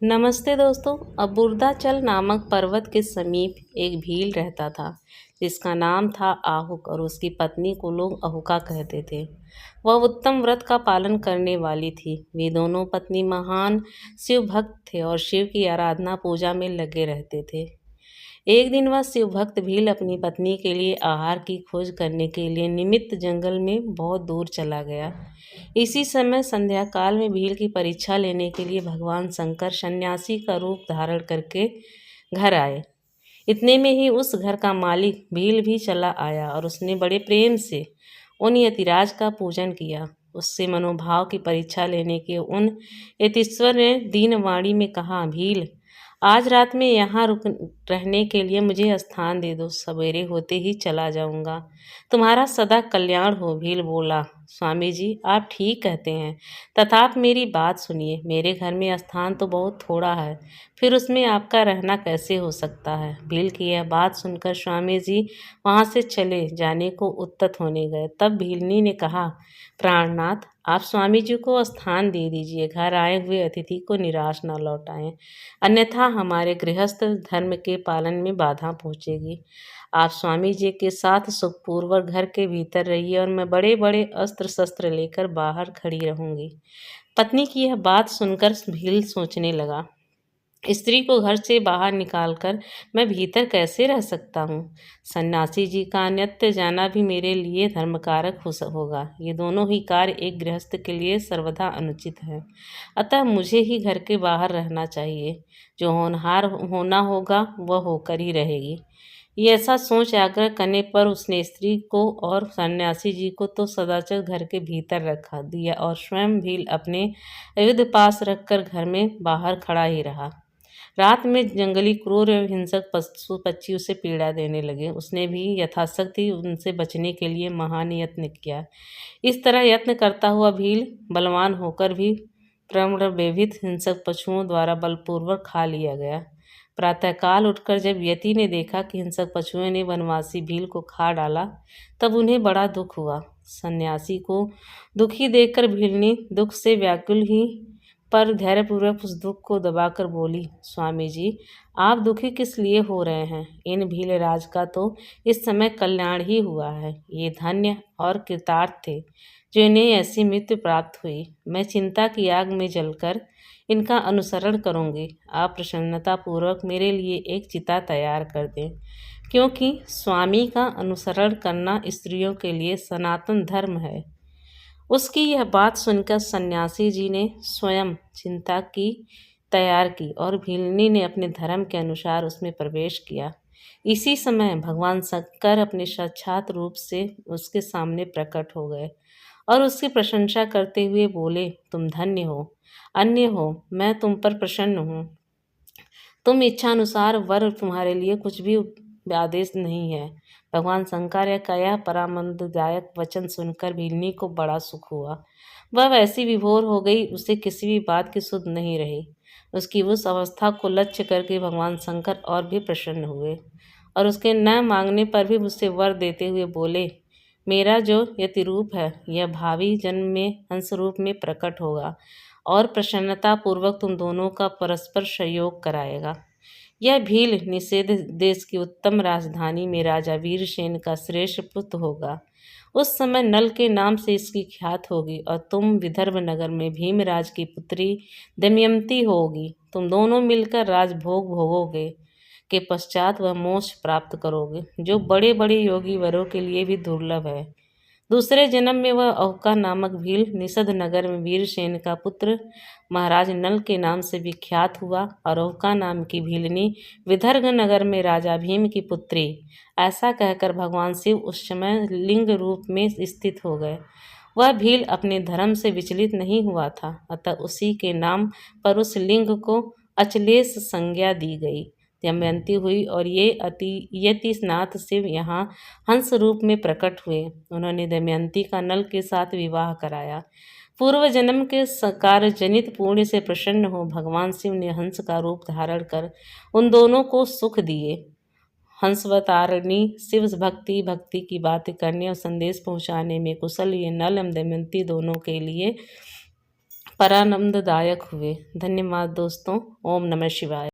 नमस्ते दोस्तों। अबुर्दाचल नामक पर्वत के समीप एक भील रहता था जिसका नाम था आहुक और उसकी पत्नी को लोग अहुका कहते थे। वह उत्तम व्रत का पालन करने वाली थी। वे दोनों पत्नी महान शिव भक्त थे और शिव की आराधना पूजा में लगे रहते थे। एक दिन वह शिव भक्त भील अपनी पत्नी के लिए आहार की खोज करने के लिए निमित्त जंगल में बहुत दूर चला गया। इसी समय संध्या काल में भील की परीक्षा लेने के लिए भगवान शंकर सन्यासी का रूप धारण करके घर आए। इतने में ही उस घर का मालिक भील भी चला आया और उसने बड़े प्रेम से उन यतिराज का पूजन किया। उससे मनोभाव की परीक्षा लेने के उन यतीश्वर ने दीनवाणी में कहा, भील, आज रात में यहाँ रुक रहने के लिए मुझे स्थान दे दो, सवेरे होते ही चला जाऊंगा। तुम्हारा सदा कल्याण हो। भील बोला, स्वामी जी, आप ठीक कहते हैं, तथापि मेरी बात सुनिए। मेरे घर में स्थान तो बहुत थोड़ा है, फिर उसमें आपका रहना कैसे हो सकता है। भील की यह बात सुनकर स्वामी जी वहाँ से चले जाने को उद्यत होने गए। तब भीलनी ने कहा, प्राणनाथ, आप स्वामी जी को स्थान दे दीजिए। घर आए हुए अतिथि को निराश न लौटाएं, अन्यथा हमारे गृहस्थ धर्म के पालन में बाधा पहुंचेगी। आप स्वामी जी के साथ सुखपूर्वक घर के भीतर रहिए और मैं बड़े बड़े अस्त्र शस्त्र लेकर बाहर खड़ी रहूंगी। पत्नी की यह बात सुनकर भील सोचने लगा, स्त्री को घर से बाहर निकालकर मैं भीतर कैसे रह सकता हूँ। सन्यासी जी का अन्यत्र जाना भी मेरे लिए धर्मकारक होगा। ये दोनों ही कार्य एक गृहस्थ के लिए सर्वदा अनुचित है। अतः मुझे ही घर के बाहर रहना चाहिए। जो होनहार होना होगा वह होकर ही रहेगी। ये ऐसा सोच आग्रह करने पर उसने स्त्री को और सन्यासी जी को तो सदाचर घर के भीतर रखा दिया और स्वयं भी अपने आयुध पास रखकर घर में बाहर खड़ा ही रहा। रात में जंगली क्रूर एवं हिंसक पशु पक्षी उसे पीड़ा देने लगे। उसने भी यथाशक्ति उनसे बचने के लिए महान यत्न किया। इस तरह यत्न करता हुआ भील बलवान होकर भी प्रबंधित हिंसक पशुओं द्वारा बलपूर्वक खा लिया गया। प्रातःकाल उठकर जब यति ने देखा कि हिंसक पशुओं ने वनवासी भील को खा डाला, तब उन्हें बड़ा दुख हुआ। सन्यासी को दुखी देखकर भीलनी दुख से व्याकुल ही पर धैर्यपूर्वक उस दुख को दबाकर बोली, स्वामी जी, आप दुखी किस लिए हो रहे हैं। इन भील राज का तो इस समय कल्याण ही हुआ है। ये धन्य और कृतार्थ थे जो इन्हें ऐसी मृत्यु प्राप्त हुई। मैं चिंता की आग में जलकर इनका अनुसरण करूंगी। आप प्रसन्नता पूर्वक मेरे लिए एक चिता तैयार कर दें, क्योंकि स्वामी का अनुसरण करना स्त्रियों के लिए सनातन धर्म है। उसकी यह बात सुनकर सन्यासी जी ने स्वयं चिंता की तैयार की और भीलनी ने अपने धर्म के अनुसार उसमें प्रवेश किया। इसी समय भगवान शंकर अपने साक्षात रूप से उसके सामने प्रकट हो गए और उसकी प्रशंसा करते हुए बोले, तुम धन्य हो, अन्य हो, मैं तुम पर प्रसन्न हूँ। तुम इच्छानुसार वर तुम्हारे लिए कुछ भी आदेश नहीं है। भगवान शंकर का यह परामंददायक वचन सुनकर भीलनी को बड़ा सुख हुआ। वह वैसी विभोर हो गई, उसे किसी भी बात की सुध नहीं रही। उसकी उस अवस्था को लक्ष्य करके भगवान शंकर और भी प्रसन्न हुए और उसके न मांगने पर भी उससे वर देते हुए बोले, मेरा जो यति रूप है यह भावी जन्म में हंस रूप में प्रकट होगा और प्रसन्नता पूर्वक तुम दोनों का परस्पर सहयोग कराएगा। यह भील निषेध देश की उत्तम राजधानी में राजा वीरसेन का श्रेष्ठ पुत्र होगा। उस समय नल के नाम से इसकी ख्यात होगी और तुम विदर्भ नगर में भीमराज की पुत्री दमयंती होगी। तुम दोनों मिलकर राजभोग भोगोगे के पश्चात वह मोक्ष प्राप्त करोगे, जो बड़े बड़े योगी वरों के लिए भी दुर्लभ है। दूसरे जन्म में वह अहुका नामक भील निषद नगर में वीरसेन का पुत्र महाराज नल के नाम से विख्यात हुआ और अहुका नाम की भीलनी विदर्भ नगर में राजा भीम की पुत्री। ऐसा कहकर भगवान शिव उस समय लिंग रूप में स्थित हो गए। वह भील अपने धर्म से विचलित नहीं हुआ था, अतः उसी के नाम पर उस लिंग को अचलेश संज्ञा दी गई। दमयंती हुई और ये यतिनाथ शिव यहाँ हंस रूप में प्रकट हुए। उन्होंने दमयंती का नल के साथ विवाह कराया। पूर्व जन्म के कार्य जनित पुण्य से प्रसन्न हो भगवान शिव ने हंस का रूप धारण कर उन दोनों को सुख दिए। हंसवतारिणी शिव भक्ति की बातें करने और संदेश पहुँचाने में कुशल ये नल एवं दमयंती दोनों के लिए परानंददायक हुए। धन्यवाद दोस्तों। ओम नमः शिवाय।